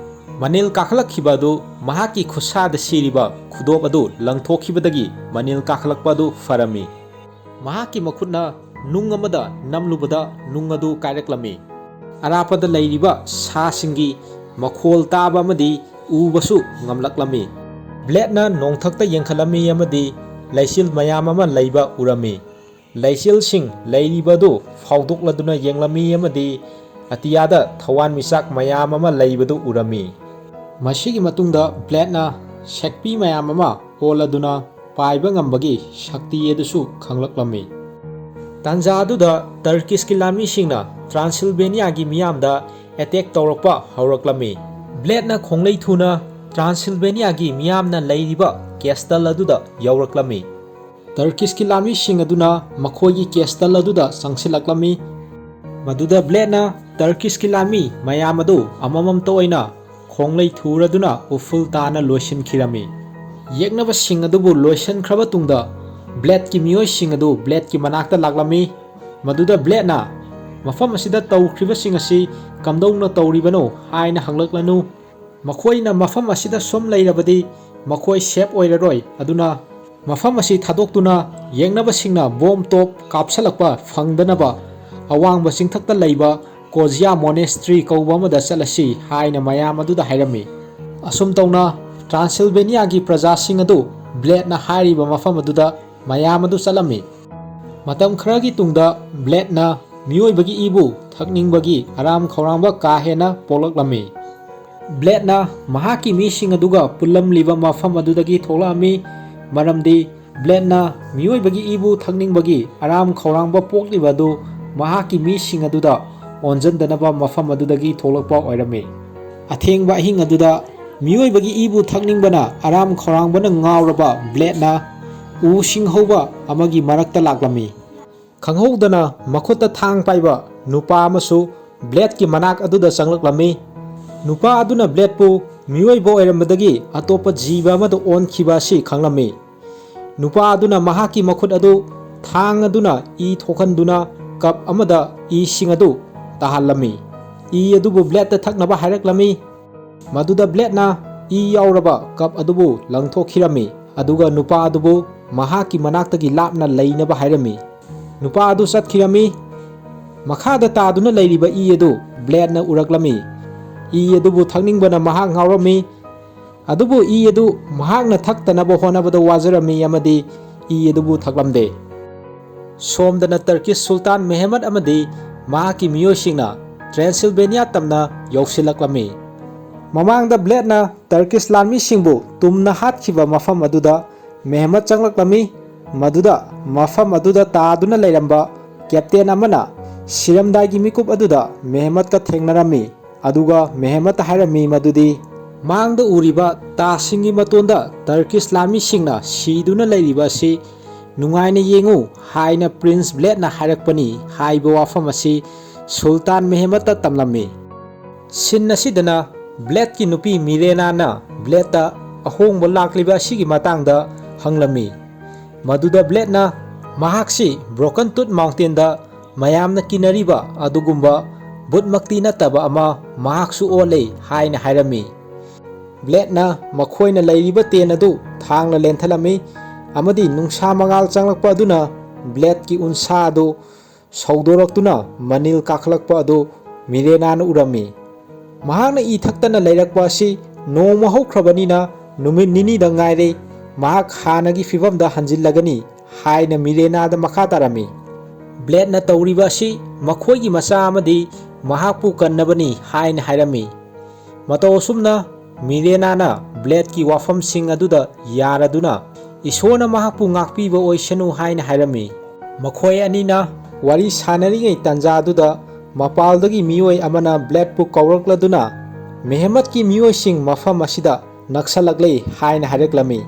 S1: ꯃꯅꯤꯜ ꯀꯥꯈꯠꯂꯛꯈꯤꯕ ꯑꯗꯨ ꯃꯍꯥꯛꯀꯤ ꯈꯨꯠꯁꯥꯗ ꯁꯤꯔꯤꯕ ꯈꯨꯗꯣꯞ ꯑꯗꯨ ꯂꯪꯊꯣꯛꯈꯤꯕꯗꯒꯤ ꯃꯅꯤꯜ ꯀꯥꯈꯠꯂꯛꯄ ꯑꯗꯨ ꯐꯔꯝꯃꯤ꯫ ꯃꯍꯥꯛꯀꯤ ꯃꯈꯨꯠꯅ ꯅꯨꯡ ꯑꯃꯗ ꯅꯝꯂꯨꯕꯗ ꯅꯨꯡ ꯑꯗꯨ ꯀꯥꯏꯔꯛꯂꯝꯃꯤ꯫ ꯑꯔꯥꯞꯄꯗ ꯂꯩꯔꯤꯕ ꯁꯥꯁꯤꯡꯒꯤ ꯃꯈꯣꯜ ꯇꯥꯕ ꯑꯃꯗꯤ ꯎꯕꯁꯨ ꯉꯝꯂꯛꯂꯝꯃꯤ꯫ ꯕ꯭ꯂꯦꯗꯅ ꯅꯣꯡꯊꯛꯇ ꯌꯦꯡꯈꯠꯂꯝꯃꯤ ꯑꯃꯗꯤ ꯂꯩꯆꯤꯜ ꯃꯌꯥꯝ ꯑꯃ ꯂꯩꯕ ꯎꯔꯝꯃꯤ꯫ ꯂꯩꯆꯤꯜꯁꯤꯡ ꯂꯩꯔꯤꯕ ꯑꯗꯨ ꯐꯥꯎꯗꯣꯛꯂꯗꯨꯅ ꯌꯦꯡꯂꯝꯃꯤ ꯑꯃꯗꯤ ꯑꯇꯤꯌꯥꯗ ꯊꯋꯥꯟꯃꯤꯆꯥꯛ ꯃꯌꯥꯝ ꯑꯃ ꯂꯩꯕꯗꯨ ꯎꯔꯝꯃꯤ꯫ ꯃꯁꯤꯒꯤ ꯃꯇꯨꯡꯗ ꯕ꯭ꯂꯦꯗꯅ ꯁꯦꯛꯄꯤ ꯃꯌꯥꯝ ꯑꯃ ꯑꯣꯜꯂꯗꯨꯅ ꯄꯥꯏꯕ ꯉꯝꯕꯒꯤ ꯁꯛꯇꯤ ꯑꯗꯨꯁꯨ ꯈꯪꯂꯛꯂꯝꯃꯤ꯫ ꯇꯥꯟꯖꯥ ꯑꯗꯨꯗ ꯇꯔꯀꯤꯁꯀꯤ ꯂꯥꯟꯃꯤꯁꯤꯡꯅ ꯇ꯭ꯔꯥꯟꯁꯤꯜꯚꯦꯅꯤꯌꯥꯒꯤ ꯃꯤꯌꯥꯝꯗ ꯑꯦꯇꯦꯛ ꯇꯧꯔꯛꯄ ꯍꯧꯔꯛꯂꯝꯃꯤ꯫ ꯕ꯭ꯂꯦꯗꯅ ꯈꯣꯡꯂꯩ ꯊꯨꯅ ꯇ꯭ꯔꯥꯟꯁꯤꯜꯚꯦꯅꯤꯌꯥꯒꯤ ꯃꯤꯌꯥꯝꯅ ꯂꯩꯔꯤꯕ ꯀꯦꯁꯇꯜ ꯑꯗꯨꯗ ꯌꯧꯔꯛꯂꯝꯃꯤ꯫ ꯇꯔꯀꯤꯁꯀꯤ ꯂꯥꯟꯃꯤꯁꯤꯡ ꯑꯗꯨꯅ ꯃꯈꯣꯏꯒꯤ ꯀꯦꯁꯇꯜ ꯑꯗꯨꯗ ꯆꯪꯁꯤꯜꯂꯛꯂꯝꯃꯤ꯫ ꯃꯗꯨꯗ ꯕ꯭ꯂꯦꯗꯅ ꯇꯔꯀꯤꯁꯀꯤ ꯂꯥꯟꯃꯤ ꯃꯌꯥꯝ ꯑꯗꯨ ꯑꯃꯃꯝꯇ ꯑꯣꯏꯅ ꯈꯣꯡꯂꯩ ꯊꯨꯔꯗꯨꯅ ꯎꯐꯨꯜ ꯇꯥꯅ ꯂꯣꯏꯁꯤꯟꯈꯤꯔꯝꯃꯤ꯫ ꯌꯦꯛꯅꯕꯁꯤꯡ ꯑꯗꯨꯕꯨ ꯂꯣꯏꯁꯤꯟꯈ꯭ꯔꯕ ꯇꯨꯡꯗ ꯕ꯭ꯂꯦꯗꯀꯤ ꯃꯤꯑꯣꯏꯁꯤꯡ ꯑꯗꯨ ꯕ꯭ꯂꯦꯗꯀꯤ ꯃꯅꯥꯛꯇ ꯂꯥꯛꯂꯝꯃꯤ꯫ ꯃꯗꯨꯗ ꯕ꯭ꯂꯦꯗꯅ ꯃꯐꯝ ꯑꯁꯤꯗ ꯇꯧꯈ꯭ꯔꯤꯕꯁꯤꯡ ꯑꯁꯤ ꯀꯝꯗꯧꯅ ꯇꯧꯔꯤꯕꯅꯣ ꯍꯥꯏꯅ ꯍꯪꯂꯛꯂꯅꯨ, ꯃꯈꯣꯏꯅ ꯃꯐꯝ ꯑꯁꯤꯗ ꯁꯨꯝ ꯂꯩꯔꯕꯗꯤ ꯃꯈꯣꯏ ꯁꯦꯐ ꯑꯣꯏꯔꯔꯣꯏ, ꯑꯗꯨꯅ ꯃꯐꯝ ꯑꯁꯤ ꯊꯥꯗꯣꯛꯇꯨꯅ ꯌꯦꯛꯅꯕꯁꯤꯡꯅ ꯕꯣꯝ ꯇꯣꯞ ꯀꯥꯞꯁꯜꯂꯛꯄ ꯐꯪꯗꯅꯕ ꯑꯋꯥꯡꯕ ꯆꯤꯡꯊꯛꯇ ꯂꯩꯕ ꯀꯣꯖꯤꯌꯥ ꯃꯣꯅꯦꯁꯇ꯭ꯔꯤ ꯀꯧꯕ ꯑꯃꯗ ꯆꯠꯂꯁꯤ ꯍꯥꯏꯅ ꯃꯌꯥꯝ ꯑꯗꯨꯗ ꯍꯥꯏꯔꯝꯃꯤ꯫ ꯑꯁꯨꯝ ꯇꯧꯅ ꯇ꯭ꯔꯥꯟꯁꯤꯜꯚꯦꯅꯤꯌꯥꯒꯤ ꯄ꯭ꯔꯖꯥꯁꯤꯡ ꯑꯗꯨ ꯕ꯭ꯂꯦꯗꯅ ꯍꯥꯏꯔꯤꯕ ꯃꯐꯝ ꯑꯗꯨꯗ ꯃꯌꯥꯝ ꯑꯗꯨ ꯆꯠꯂꯝꯃꯤ꯫ ꯃꯇꯝ ꯈꯔꯒꯤ ꯇꯨꯡꯗ ꯕ꯭ꯂꯦꯗꯅ ꯃꯤꯑꯣꯏꯕꯒꯤ ꯏꯕꯨ ꯊꯛꯅꯤꯡꯕꯒꯤ ꯑꯔꯥꯝ ꯈꯧꯔꯥꯡꯕ ꯀꯥ ꯍꯦꯟꯅ ꯄꯣꯛꯂꯛꯂꯝꯃꯤ꯫ ꯕ꯭ꯂꯦꯗꯅ ꯃꯍꯥꯛꯀꯤ ꯃꯤꯁꯤꯡ ꯑꯗꯨꯒ ꯄꯨꯜꯂꯝꯂꯤꯕ ꯃꯐꯝ ꯑꯗꯨꯗꯒꯤ ꯊꯣꯛꯂꯛꯑꯝꯃꯤ ꯃꯔꯝꯗꯤ ꯕ꯭ꯂꯦꯗꯅ ꯃꯤꯑꯣꯏꯕꯒꯤ 이부 ꯊꯛꯅꯤꯡꯕꯒꯤ ꯑꯔꯥꯝ ꯈꯧꯔꯥꯡꯕ ꯄꯣꯛꯂꯤꯕ ꯑꯗꯨ ꯃꯍꯥꯛꯀꯤ ꯃꯤꯁꯤꯡ ꯑꯗꯨꯗ ꯑꯣꯟꯖꯟꯗꯅꯕ ꯃꯐꯝ ꯑꯗꯨꯗꯒꯤ ꯊꯣꯛꯂꯛꯄ ꯑꯣꯏꯔꯝꯃꯤ꯫ ꯑꯊꯦꯡꯕ ꯑꯍꯤꯡ ꯑꯗꯨꯗ ꯃꯤꯑꯣꯏꯕꯒꯤ ꯏꯕꯨ ꯊꯛꯅꯤꯡꯕꯅ ꯑꯔꯥꯝ ꯈꯧꯔꯥꯡꯕꯅ ꯉꯥꯎꯔꯕ ꯕ꯭ꯂꯦꯗꯅ ꯎꯁꯤꯡ ꯍꯧꯕ ꯑꯃꯒꯤ ꯃꯔꯛꯇ ꯂꯥꯛꯂꯝꯃꯤ꯫ ꯈꯪꯍꯧꯗꯅ ꯃꯈꯨꯠꯇ ꯊꯥꯡ ꯄꯥꯏꯕ ꯅꯨꯄꯥ ꯑꯃꯁꯨ ꯕ꯭ꯂꯦꯗꯀꯤ ꯃꯅꯥꯛ ꯑꯗꯨꯗ ꯆꯪꯂꯛꯂꯝꯃꯤ꯫ ꯅꯨꯄꯥ ꯑꯗꯨꯅ ꯕ꯭ꯂꯦꯗꯄꯨ ꯃꯤꯑꯣꯏꯕ ꯑꯣꯏꯔꯝꯕꯗꯒꯤ ꯑꯇꯣꯞꯄ ꯖꯤꯕ ꯑꯃꯗ ꯑꯣꯟꯈꯤꯕ ꯑꯁꯤ ꯈꯪꯂꯝꯃꯤ꯫ ꯅꯨꯄꯥ ꯑꯗꯨꯅ ꯃꯍꯥꯛꯀꯤ ꯃꯈꯨꯠ ꯑꯗꯨ ꯊꯥꯡ ꯑꯗꯨꯅ ꯏ ꯊꯣꯛꯍꯟꯗꯨꯅ ꯀꯞ ꯑꯃꯗ ꯏꯁꯤꯡ ꯑꯗꯨ ꯇꯥꯍꯜꯂꯝꯃꯤ꯫ ꯏ ꯑꯗꯨꯕꯨ ꯕ꯭ꯂꯦꯗꯇ ꯊꯛꯅꯕ ꯍꯥꯏꯔꯛꯂꯝꯃꯤ꯫ ꯃꯗꯨꯗ ꯕ꯭ꯂꯦꯗꯅ ꯏ ꯌꯥꯎꯔꯕ ꯀꯞ ꯑꯗꯨꯕꯨ ꯂꯪꯊꯣꯛꯈꯤꯔꯝꯃꯤ ꯑꯗꯨꯒ ꯅꯨꯄꯥ ꯑꯗꯨꯕꯨ ꯃꯍꯥꯛꯀꯤ ꯃꯅꯥꯛꯇꯒꯤ ꯂꯥꯞꯅ ꯂꯩꯅꯕ ꯍꯥꯏꯔꯝꯃꯤ꯫ ꯅꯨꯄꯥ ꯑꯗꯨ ꯆꯠꯈꯤꯔꯝꯃꯤ꯫ ꯃꯈꯥꯗ ꯇꯥꯗꯨꯅ ꯂꯩꯔꯤꯕ ꯏ ꯑꯗꯨ ꯕ꯭ꯂꯦꯗꯅ ꯎꯔꯛꯂꯝꯃꯤ꯫ ꯏ ꯑꯗꯨꯕꯨ ꯊꯛꯅꯤꯡꯕꯅ ꯃꯍꯥꯛ ꯉꯥꯎꯔꯝꯃꯤ꯫ ꯑꯗꯨꯕꯨ ꯏ ꯑꯗꯨ ꯃꯍꯥꯛꯅ ꯊꯛꯇꯅꯕ ꯍꯣꯠꯅꯕꯗ ꯋꯥꯖꯔꯝꯃꯤ ꯑꯃꯗꯤ ꯏ ꯑꯗꯨꯕꯨ ꯊꯛꯂꯝꯗꯦ꯫ ꯁꯣꯝꯗꯅ ꯇꯔꯀꯤꯁ ꯁꯨꯜꯇꯥꯟ ꯃꯦꯍꯃꯠ ꯑꯃꯗꯤ ꯃꯍꯥꯛꯀꯤ ꯃꯤꯑꯣꯏꯁꯤꯡꯅ ꯇ꯭ꯔꯥꯟꯁꯤꯜꯚꯦꯅꯤꯌꯥ ꯇꯝꯅ ꯌꯧꯁꯤꯜꯂꯛꯂꯝꯃꯤ꯫ ꯃꯃꯥꯡꯗ ꯕ꯭ꯂꯦꯗꯅ ꯇꯔꯀꯤꯁ ꯂꯥꯟꯃꯤꯁꯤꯡꯕꯨ ꯇꯨꯝꯅ ꯍꯥꯠꯈꯤꯕ ꯃꯐꯝ ꯑꯗꯨꯗ ꯃꯦꯍꯃꯠ ꯆꯪꯂꯛꯂꯝꯃꯤ꯫ ꯃꯗꯨꯗ ꯃꯐꯝ ꯑꯗꯨꯗ ꯇꯥꯗꯨꯅ ꯂꯩꯔꯝꯕ ꯀꯦꯞꯇꯦꯟ ꯑꯃꯅ ꯁꯤꯔꯝꯗꯥꯏꯒꯤ ꯃꯤꯀꯨꯞ ꯑꯗꯨꯗ ꯃꯦꯍꯃꯠꯀ ꯊꯦꯡꯅꯔꯝꯃꯤ ꯑꯗꯨꯒ ꯃꯦꯍꯃꯠꯇ ꯍꯥꯏꯔꯝꯃꯤ ꯃꯗꯨꯗꯤ ꯃꯥꯡꯗ ꯎꯔꯤꯕ ꯇꯥꯖꯁꯤꯡꯒꯤ ꯃꯇꯣꯟꯗ ꯇꯔꯀꯤꯁ ꯂꯥꯟꯃꯤꯁꯤꯡꯅ ꯁꯤꯗꯨꯅ ꯂꯩꯔꯤꯕ ꯑꯁꯤ ꯅꯨꯡꯉꯥꯏꯅ ꯌꯦꯡꯉꯨ ꯍꯥꯏꯅ ꯄ꯭ꯔꯤꯟꯁ ꯕ꯭ꯂꯦꯗꯅ ꯍꯥꯏꯔꯛꯄꯅꯤ ꯍꯥꯏꯕ ꯋꯥꯐꯝ ꯑꯁꯤ ꯁꯨꯜꯇꯥꯟ ꯃꯦꯍꯃꯠꯇ ꯇꯝꯂꯝꯃꯤ꯫ ꯁꯤꯟ ꯑꯁꯤꯗꯅ ꯕ꯭ꯂꯦꯗꯀꯤ ꯅꯨꯄꯤ ꯃꯤꯔꯦꯅꯥꯅ ꯕ꯭ꯂꯦꯗꯇ ꯑꯍꯣꯡꯕ ꯂꯥꯛꯂꯤꯕ ꯑꯁꯤꯒꯤ ꯃꯇꯥꯡꯗ ꯍꯪꯂꯝꯃꯤ꯫ ꯃꯗꯨꯗ ꯕ꯭ꯂꯦꯗꯅ ꯃꯍꯥꯛꯁꯤ ꯕ꯭ꯔꯣꯀꯟ ꯇꯨꯠ ꯃꯥꯎꯟꯇꯦꯟꯗ ꯃꯌꯥꯝꯅ ꯀꯤꯅꯔꯤꯕ ꯑꯗꯨꯒꯨꯝꯕ ꯕꯨꯠꯃꯛꯇꯤ ꯅꯠꯇꯕ ꯑꯃ ꯃꯍꯥꯛꯁꯨ ꯑꯣꯜꯂꯦ ꯍꯥꯏꯅ ꯍꯥꯏꯔꯝꯃꯤ꯫ ꯕ꯭ꯂꯦꯗꯅ ꯃꯈꯣꯏꯅ ꯂꯩꯔꯤꯕ ꯇꯦꯟ ꯑꯗꯨ ꯊꯥꯡꯅ ꯂꯦꯟꯊꯠꯂꯝꯃꯤ ꯑꯃꯗꯤ ꯅꯨꯡꯁꯥ ꯃꯉꯥꯜ ꯆꯪꯂꯛꯄ ꯑꯗꯨꯅ ꯕ꯭ꯂꯦꯗꯀꯤ ꯎꯟꯁꯥ ꯑꯗꯨ ꯁꯧꯗꯣꯔꯛꯇꯨꯅ ꯃꯅꯤꯜ ꯀꯥꯈꯠꯂꯛꯄ ꯑꯗꯨ ꯃꯤꯔꯦꯅꯥꯅ ꯎꯔꯝꯃꯤ꯫ ꯃꯍꯥꯛꯅ ꯏ ꯊꯛꯇꯅ ꯂꯩꯔꯛꯄ ꯑꯁꯤ ꯅꯣꯡꯃ ꯍꯧꯈ꯭ꯔꯕꯅꯤꯅ ꯅꯨꯃꯤꯠ ꯅꯤꯅꯤꯗ ꯉꯥꯏꯔꯦ ꯃꯍꯥꯛ ꯍꯥꯟꯅꯒꯤ ꯐꯤꯚꯝꯗ ꯍꯟꯖꯤꯜꯂꯒꯅꯤ ꯍꯥꯏꯅ ꯃꯤꯔꯦꯅꯥꯗ ꯃꯈꯥ ꯇꯥꯔꯝꯃꯤ꯫ ꯕ꯭ꯂꯦꯗꯅ ꯇꯧꯔꯤꯕ ꯑꯁꯤ ꯃꯈꯣꯏꯒꯤ ꯃꯆꯥ ꯑꯃꯗꯤ ꯃꯍꯥꯛꯄꯨ ꯀꯟꯅꯕꯅꯤ ꯍꯥꯏꯅ ꯍꯥꯏꯔꯝꯃꯤ꯫ ꯃꯇꯧ ꯑꯁꯨꯝꯅ ꯃꯤꯔꯦꯅꯥꯅ ꯕ꯭ꯂꯦꯗꯀꯤ ꯋꯥꯐꯝꯁꯤꯡ ꯑꯗꯨꯗ ꯌꯥꯔꯗꯨꯅ ꯏꯁꯣꯔꯅ ꯃꯍꯥꯛꯄꯨ ꯉꯥꯛꯄꯤꯕ ꯑꯣꯏꯁꯅꯨ ꯍꯥꯏꯅ ꯍꯥꯏꯔꯝꯃꯤ꯫ ꯃꯈꯣꯏ ꯑꯅꯤꯅ ꯋꯥꯔꯤ ꯁꯥꯅꯔꯤꯉꯩ ꯇꯥꯟꯖꯥ ꯑꯗꯨꯗ ꯃꯄꯥꯜꯗꯒꯤ ꯃꯤꯑꯣꯏ ꯑꯃꯅ ꯕ꯭ꯂꯦꯗꯄꯨ ꯀꯧꯔꯛꯂꯗꯨꯅ ꯃꯦꯍꯃꯠꯀꯤ ꯃꯤꯑꯣꯏꯁꯤꯡ ꯃꯐꯝ ꯑꯁꯤꯗ ꯅꯛꯁꯜꯂꯛꯂꯦ ꯍꯥꯏꯅ ꯍꯥꯏꯔꯛꯂꯝꯃꯤ꯫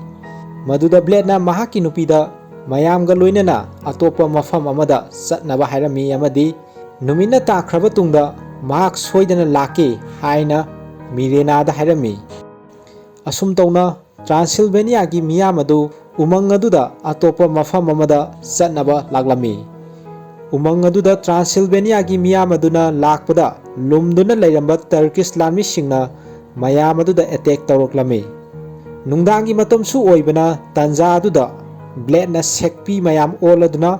S1: ꯃꯗꯨꯗ ꯕ꯭ꯂꯦꯗꯅ ꯃꯍꯥꯛꯀꯤ ꯅꯨꯄꯤꯗ ꯃꯌꯥꯝꯒ ꯂꯣꯏꯅꯅ ꯑꯇꯣꯞꯄ ꯃꯐꯝ ꯑꯃꯗ ꯆꯠꯅꯕ ꯍꯥꯏꯔꯝꯃꯤ ꯑꯃꯗꯤ ꯅꯨꯃꯤꯠꯅ ꯇꯥꯈ꯭ꯔꯕ ꯇꯨꯡꯗ ꯃꯍꯥꯛ ꯁꯣꯏꯗꯅ ꯂꯥꯛꯀꯦ ꯍꯥꯏꯅ ꯃꯤꯔꯦꯅꯥꯗ ꯍꯥꯏꯔꯝꯃꯤ꯫ ꯑꯁꯨꯝ ꯇꯧꯅ ꯇ꯭ꯔꯥꯟꯁꯤꯜꯚꯦꯅꯤꯌꯥꯒꯤ ꯃꯤꯌꯥꯝ ꯑꯗꯨ ꯎꯃꯪ ꯑꯗꯨꯗ ꯑꯇꯣꯞꯄ ꯃꯐꯝ ꯑꯃꯗ ꯆꯠꯅꯕ ꯂꯥꯛꯂꯝꯃꯤ꯫ ꯎꯃꯪ ꯑꯗꯨꯗ ꯇ꯭ꯔꯥꯟꯁꯤꯜꯚꯦꯅꯤꯌꯥꯒꯤ ꯃꯤꯌꯥꯝ ꯑꯗꯨꯅ ꯂꯥꯛꯄꯗ ꯂꯨꯝꯗꯨꯅ ꯂꯩꯔꯝꯕ ꯇꯔꯀꯤꯁ ꯂꯥꯟꯃꯤꯁꯤꯡꯅ ꯃꯌꯥꯝ ꯑꯗꯨꯗ ꯑꯦꯇꯦꯛ ꯇꯧꯔꯛꯂꯝꯃꯤ꯫ ꯅꯨꯡꯗꯥꯡꯒꯤ ꯃꯇꯝꯁꯨ ꯑꯣꯏꯕꯅ ꯇꯥꯟꯖꯥ ꯑꯗꯨꯗ ꯕ꯭ꯂꯦꯗꯅ ꯁꯦꯛꯄꯤ ꯃꯌꯥꯝ ꯑꯣꯜꯂꯗꯨꯅ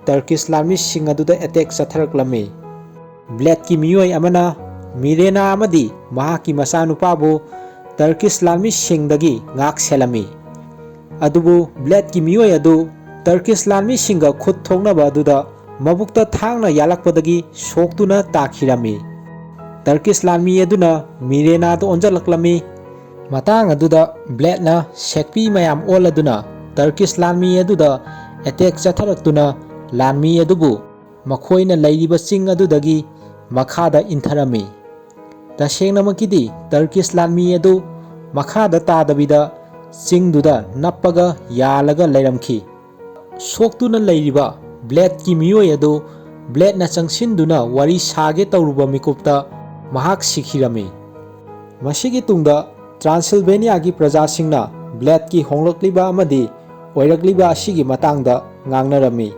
S1: ꯇꯔꯀꯤꯁ ꯂꯥꯟꯃꯤꯁꯤꯡ ꯑꯗꯨꯗ ꯑꯦꯇꯦꯛ ꯆꯠꯊꯔꯛꯂꯝꯃꯤ꯫ ꯕ꯭ꯂꯦꯗꯀꯤ ꯃꯤꯑꯣꯏ ꯑꯃꯅ ꯃꯤꯔꯦꯅꯥ ꯑꯃꯗꯤ ꯃꯍꯥꯛꯀꯤ ꯃꯆꯥꯅꯨꯄꯥꯕꯨ ꯇꯔꯀꯤꯁ ꯂꯥꯟꯃꯤꯁꯤꯡꯗꯒꯤ ꯉꯥꯛ ꯁꯦꯜꯂꯝꯃꯤ꯫ ꯑꯗꯨꯕꯨ ꯕ꯭ꯂꯦꯗꯀꯤ ꯃꯤꯑꯣꯏ ꯑꯗꯨ ꯇꯔꯀꯤꯁ ꯂꯥꯟꯃꯤꯁꯤꯡꯒ ꯈꯨꯠ ꯊꯣꯛꯅꯕ ꯑꯗꯨꯗ ꯃꯕꯨꯛꯇ ꯊꯥꯡꯅ ꯌꯥꯜꯂꯛꯄꯗꯒꯤ ꯁꯣꯛꯇꯨꯅ ꯇꯥꯈꯤꯔꯝꯃꯤ꯫ ꯇꯔꯀꯤꯁ ꯂꯥꯟꯃꯤ ꯑꯗꯨꯅ ꯃꯤꯔꯦꯅꯥꯗ ꯑꯣꯟꯖꯜꯂꯛꯂꯝꯃꯤ꯫ ꯃꯇꯥꯡ ꯑꯗꯨꯗ ꯕ꯭ꯂꯦꯗꯅ ꯁꯦꯛꯄꯤ ꯃꯌꯥꯝ ꯑꯣꯜꯂꯗꯨꯅ ꯇꯔꯀꯤꯁ ꯂꯥꯟꯃꯤ ꯑꯗꯨꯗ ꯑꯦꯇꯦꯛ ꯆꯠꯊꯔꯛꯇꯨꯅ ꯂꯥꯟꯃꯤ ꯑꯗꯨꯕꯨ ꯃꯈꯣꯏꯅ ꯂꯩꯔꯤꯕ ꯆꯤꯡ ꯑꯗꯨꯗꯒꯤ ꯃꯈꯥꯗ ꯏꯟꯊꯔꯝꯃꯤ꯫ ꯇꯁꯦꯡꯅꯃꯛꯀꯤꯗꯤ ꯇꯔꯀꯤꯁ ꯂꯥꯟꯃꯤ ꯑꯗꯨ ꯃꯈꯥꯗ ꯇꯥꯗꯕꯤꯗ ꯆꯤꯡꯗꯨꯗ ꯅꯞꯄꯒ ꯌꯥꯜꯂꯒ ꯂꯩꯔꯝꯈꯤ꯫ ꯁꯣꯛꯇꯨꯅ ꯂꯩꯔꯤꯕ ꯕ꯭ꯂꯦꯗꯀꯤ ꯃꯤꯑꯣꯏ ꯑꯗꯨ ꯕ꯭ꯂꯦꯗꯅ ꯆꯪꯁꯤꯟꯗꯨꯅ ꯋꯥꯔꯤ ꯁꯥꯒꯦ ꯇꯧꯔꯨꯕ ꯃꯤꯀꯨꯞꯇ ꯃꯍꯥꯛ ꯁꯤꯈꯤꯔꯝꯃꯤ꯫ ꯃꯁꯤꯒꯤ ꯇꯨꯡꯗ ꯇ꯭ꯔꯥꯟꯁꯤꯜꯚꯦꯅꯤꯌꯥꯒꯤ ꯄ꯭ꯔꯖꯥꯁꯤꯡꯅ ꯕ꯭ꯂꯦꯗꯀꯤ ꯍꯣꯡꯂꯛꯂꯤꯕ ꯑꯃꯗꯤ ꯑꯣꯏꯔꯛꯂꯤꯕ ꯑꯁꯤꯒꯤ ꯃꯇꯥꯡꯗ ꯉꯥꯡꯅꯔꯝꯃꯤ꯫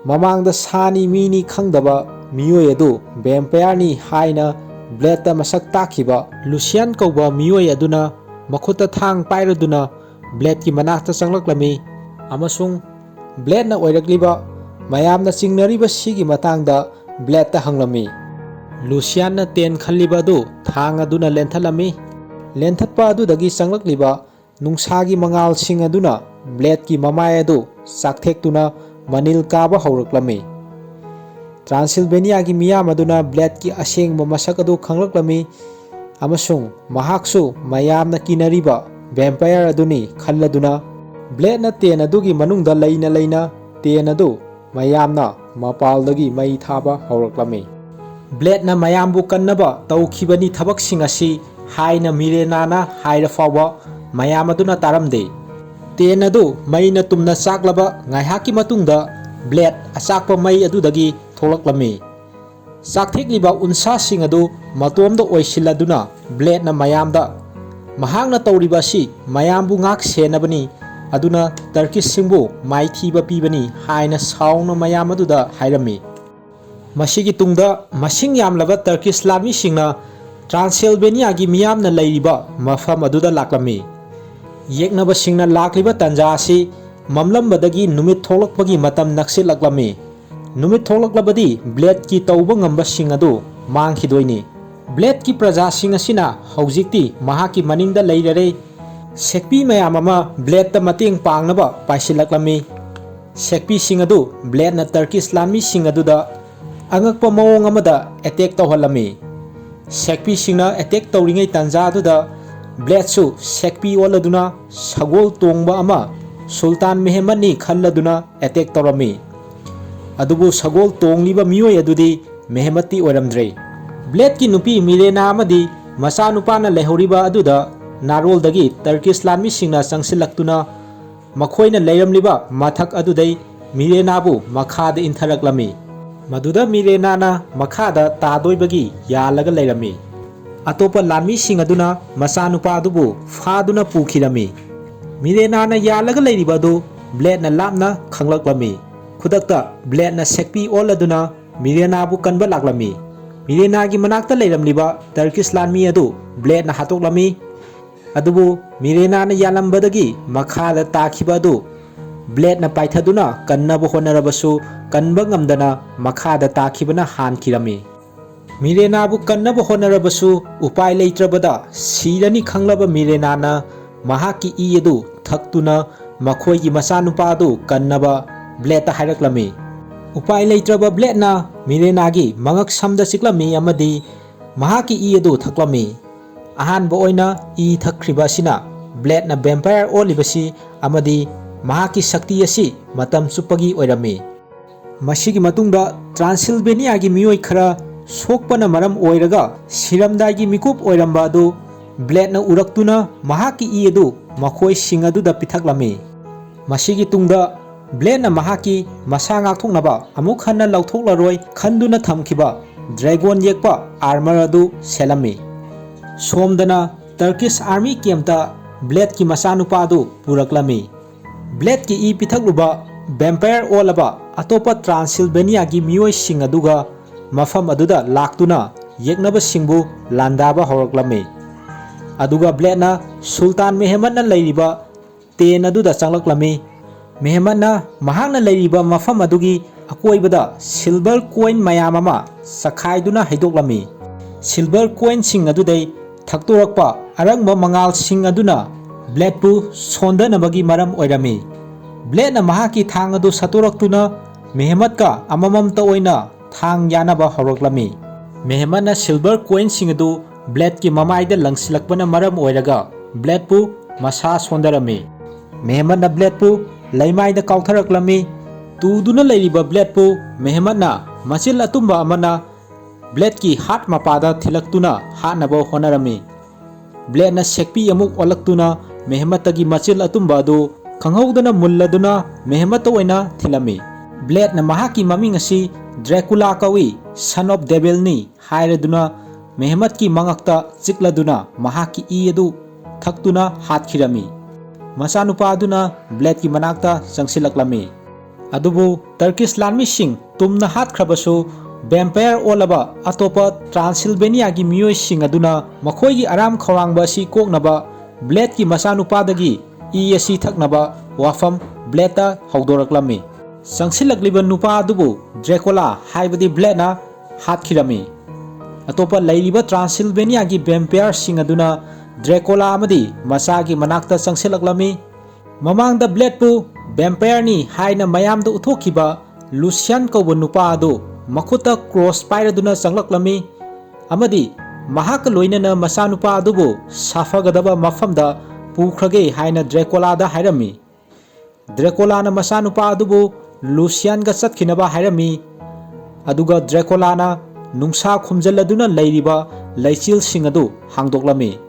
S1: ꯃꯃꯥꯡꯗ ꯁꯥꯅꯤ ꯃꯤꯅꯤ ꯈꯪꯗꯕ ꯃꯤꯑꯣꯏ ꯑꯗꯨ ꯚꯦꯝꯄꯌꯔꯅꯤ ꯍꯥꯏꯅ ꯕ꯭ꯂꯦꯗꯇ ꯃꯁꯛ ꯇꯥꯛꯈꯤꯕ ꯂꯨꯁꯤꯌꯟ ꯀꯧꯕ ꯃꯤꯑꯣꯏ ꯑꯗꯨꯅ ꯃꯈꯨꯠꯇ ꯊꯥꯡ ꯄꯥꯏꯔꯗꯨꯅ ꯕ꯭ꯂꯦꯗꯀꯤ ꯃꯅꯥꯛꯇ ꯆꯪꯂꯛꯂꯝꯃꯤ ꯑꯃꯁꯨꯡ ꯕ꯭ꯂꯦꯗꯅ ꯑꯣꯏꯔꯛꯂꯤꯕ ꯃꯌꯥꯝꯅ ꯆꯤꯡꯅꯔꯤꯕ ꯁꯤꯒꯤ ꯃꯇꯥꯡꯗ ꯕ꯭ꯂꯦꯗꯇ ꯍꯪꯂꯝꯃꯤ꯫ ꯂꯨꯁꯤꯌꯟꯅ ꯇꯦꯟ ꯈꯜꯂꯤꯕ ꯑꯗꯨ ꯊꯥꯡ ꯑꯗꯨꯅ ꯂꯦꯟꯊꯠꯂꯝꯃꯤ꯫ ꯂꯦꯟꯊꯠꯄ ꯑꯗꯨꯗꯒꯤ ꯆꯪꯂꯛꯂꯤꯕ ꯅꯨꯡꯁꯥꯒꯤ ꯃꯉꯥꯜꯁꯤꯡ ꯑꯗꯨꯅ ꯕ꯭ꯂꯦꯗꯀꯤ ꯃꯃꯥꯏ ꯑꯗꯨ ꯆꯥꯛꯊꯦꯛꯇꯨꯅ ꯃꯅꯤꯜ ꯀꯥꯕ ꯍꯧꯔꯛꯂꯝꯃꯤ꯫ ꯇ꯭ꯔꯥꯟꯁꯤꯜꯚꯦꯅꯤꯌꯥꯒꯤ ꯃꯤꯌꯥꯝ ꯑꯗꯨꯅ ꯕ꯭ꯂꯦꯗꯀꯤ ꯑꯁꯦꯡꯕ ꯃꯁꯛ ꯑꯗꯨ ꯈꯪꯂꯛꯂꯝꯃꯤ ꯑꯃꯁꯨꯡ ꯃꯍꯥꯛꯁꯨ ꯃꯌꯥꯝꯅ ꯀꯤꯅꯔꯤꯕ ꯚꯦꯝꯄꯌꯔ ꯑꯗꯨꯅꯤ ꯈꯜꯂꯗꯨꯅ ꯕ꯭ꯂꯦꯗꯅ ꯇꯦꯟ ꯑꯗꯨꯒꯤ ꯃꯅꯨꯡꯗ ꯂꯩꯅ ꯇꯦꯟ ꯑꯗꯨ ꯃꯌꯥꯝꯅ ꯃꯄꯥꯜꯗꯒꯤ ꯃꯩ ꯊꯥꯕ ꯍꯧꯔꯛꯂꯝꯃꯤ꯫ Bladena mayambu kannaba taukhibani thabaksing asi haina Mirenana haira fawa mayam aduna taramde. Ten adu maina tumna saklaba ngaihaki matungda blade asakpa mai adudagi tholaklami. Sakthekliba unsa sing adu matomda oisiladuna blade na mayamda mahangna tawriba si mayambu ngak senabani aduna Turkish singbu maithiba pibani haina sauna mayam aduda hairami. Masigi tungda masing yamlaba Turkish lami singna Transylvania gi miyamna leiriba mafam aduda laklami. Yeknaba singna lakliba tanja asi mamlambadagi numit tholakpagi matam naksilaklami. Numit tholaklabadi blade ki tauba ngamba sing adu mangkhidoini. Blade ki praja sing asina haujikti mahaki maningda leirare sekpi mayam ama blade ta mating pangnaba paisilaklami. Sekpi sing adu blade na Turkish lami sing aduda angakpa mawong amada attack tawhalami. Sekpi singna attack tawringai tanja aduda blade su sekpi oladuna sagol tongba ama Sultan Mehmed ni khalladuna attack tawrami. Adubu sagol tongliba miyoi adudi Mehmeti oiramdre. Blade ki nupi Mirena amadi masa nupana lehoriba aduda naroldagi Turkish lami singna sangsilaktuna makhoina leiramliba mathak adudai Mirenabu makhada intharaklami. Maduda Mirenana makhada tadoibagi yalaga leirami. Atopa lami sing aduna masa nupa adubu faduna pukhirami. Mirenana yalaga leiriba adu blade na lapna khanglaklami. Khudakta blade na sekpi oladuna Mirenabu kanba laklami. Mirena gi manakta leiramliba Turkish lami adu blade na hatoklami. Adubu Mirena na yalambadagi makhada takhiba adu blade na paithaduna kannaba honarabasu kanba ngamdana makhada takhibana hankirami. Mirenabu kannaba honarabasu upai leitrabada sirani khanglaba Mirenana mahaki i adu thaktuna makhoigi masanupa adu kannaba blade ta hairaklami. Upai leitraba blade na Mirenagi mangak samda siklami amadi mahaki i adu thaklami. Ahanba oina i thakriba sina blade na vampire olibasi amadi mahaki sakti asi matam supagi oirami. Masigi matungda Transylvania gi miyoi khara sokpana maram oiraga siramdai gi mikup oiramba adu blade na uraktuna mahaki i adu makhoi sing adu da pithaklami. Masigi tungda blade na mahaki masa ngakthoknaba amuk hanna lauthoklaroi khanduna thamkiba dragon yekpa armor adu selami. Somdana Turkish army kemta blade ki masanupa adu puraklami. Blade ki i pithakluba vampire olaba atopa Transylvania gi miyoi sing aduga mafam aduda laktuna yeknaba singbu landaba horaklami. Aduga blade na Sultan Mehmed na leiriba ten aduda changlaklami. Mehmed na mahakna leiriba mafam adugi akoibada silver coin mayam ama sakhaiduna haidoklami. Silver coin sing adudai thaktorakpa arangba mangal sing aduna blade pu sondanabagi maram oirami. Blade na mahaki thang adu saturaktuna Mehmed ka amamam ta oina thang yanaba horoklami. Mehmed na silver coin sing adu blade ki mamaida langsilakpana maram oiraga blade pu masa sondarami. Mehmed na blade pu laimaida kautharaklami. Tuduna leiriba blade pu Mehmed na machil atumba amana blade ki hat mapada thilaktuna hatnaba honarami. Blade na sekpi amuk olaktuna Mehmed tagi machil atumba adu khanghaudana mulladuna Mehmed oina thilami. Blade na mahaki maming asi Dracula kawi son of devil ni hairaduna Mehmed ki mangakta chikladuna mahaki i adu thaktuna hatkhirami. Masanupa aduna blade ki manakta changsilaklami. Adubu Turkish lami sing tumna hatkhrabasu vampire olaba atopa Transylvania gi miyoi sing aduna makhoi gi aram khawangba si koknaba blade ki masanupa dagi i asi thaknaba wafam blade ta haudoraklami. Sangsilakliba nupa adubu Dracula haibadi blade na hatkhirami. Atopa leiriba Transylvania gi vampire sing aduna Dracula amadi masagi manakta sangsilaklami. Mamangda blade pu vampire ni haina mayamda uthokhiba Lucian kauba nupa adu makuta cross pairaduna changlaklammi amadi mahak loinana masanupa adubu safagadaba mafamda pukhrage haina Dracula da hairami. Dracula na masanupa adubu Lucian ga chatkhinaba hairami. Aduga Dracula na nungsa khumjalladuna leiriba leichilsing adu hangdoklami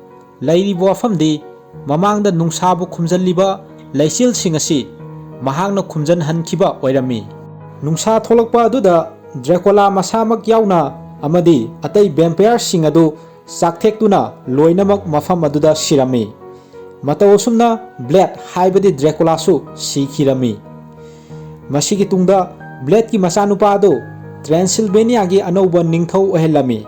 S1: leiriba wafamdi mamangda nungsabu khumjalliba leichilsing asi mahangna khumjan hankiba oirami nungsa tholakpa aduda Dracula masamak yauna amadi atai vampire sing adu sakthektuna loinamak mafam aduda sirami matawsumna Blade haibadi Dracula su sikhirami masigi tungda Blade ki masanupa adu Transylvania gi anauba ningthau ohelami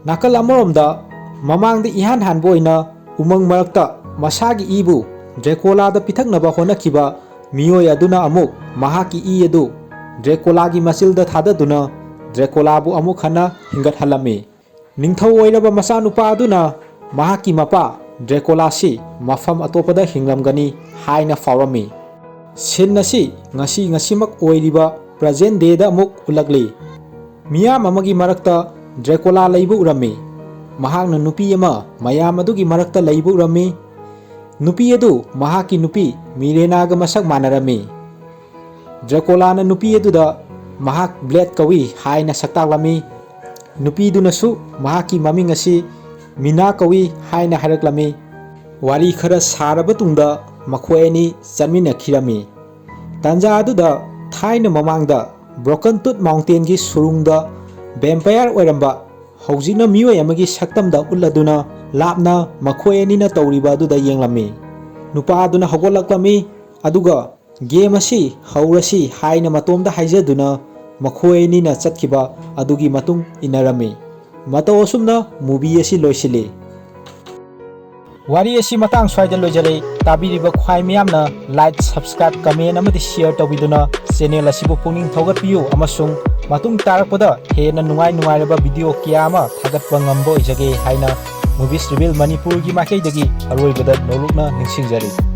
S1: nakal amoromda mamangda ihan hanboina umang marakta masagi ibu Dracula da pithaknaba honakiba miyoi aduna amuk mahaki i adu Dracula gi masilda thadaduna Dracula bu amuk hana hingat halami ningthau oiraba masanupa aduna mahaki mapa Dracula si mafam atopada hinglamgani haina fawrami sin nasi ngasimak oiriba present day da amuk ulagli miyam amagi marakta Dracula leibu urami mahakna nupi ama mayam adugi marakta leibu urami nupi adu mahaki nupi Mirena ga masak manarami Dracula na nupi aduda mahak Blade kawi haina saktaklami nupi dunasu mahaki maming asi Mina kawi haina haraklami wari khara saraba tungda makhoi ani chanminakhirami tanja aduda thaina mamangda Broken Tooth Mountain gi surungda vampire oiramba hojina miyoi amagi saktamda uladuna lapna makhoi ani na tawriba aduda yenglami nupa aduna hogolaklami aduga game asi haurasi haina matomda haijaduna makhoi ani na chatkiba adugi matung inarami mataw asumna movie asi loisili wari asi matang swaida lojare tabiriba khwai miyamna like subscribe comment amadi share tawiduna channel asibu puning thogatpiyu amasung matung tarakpada hena nungai raba video kiyama thagatpa ngambo ijage haina movies reveal Manipur gi makai dagi aroibada nolukna ningsingjari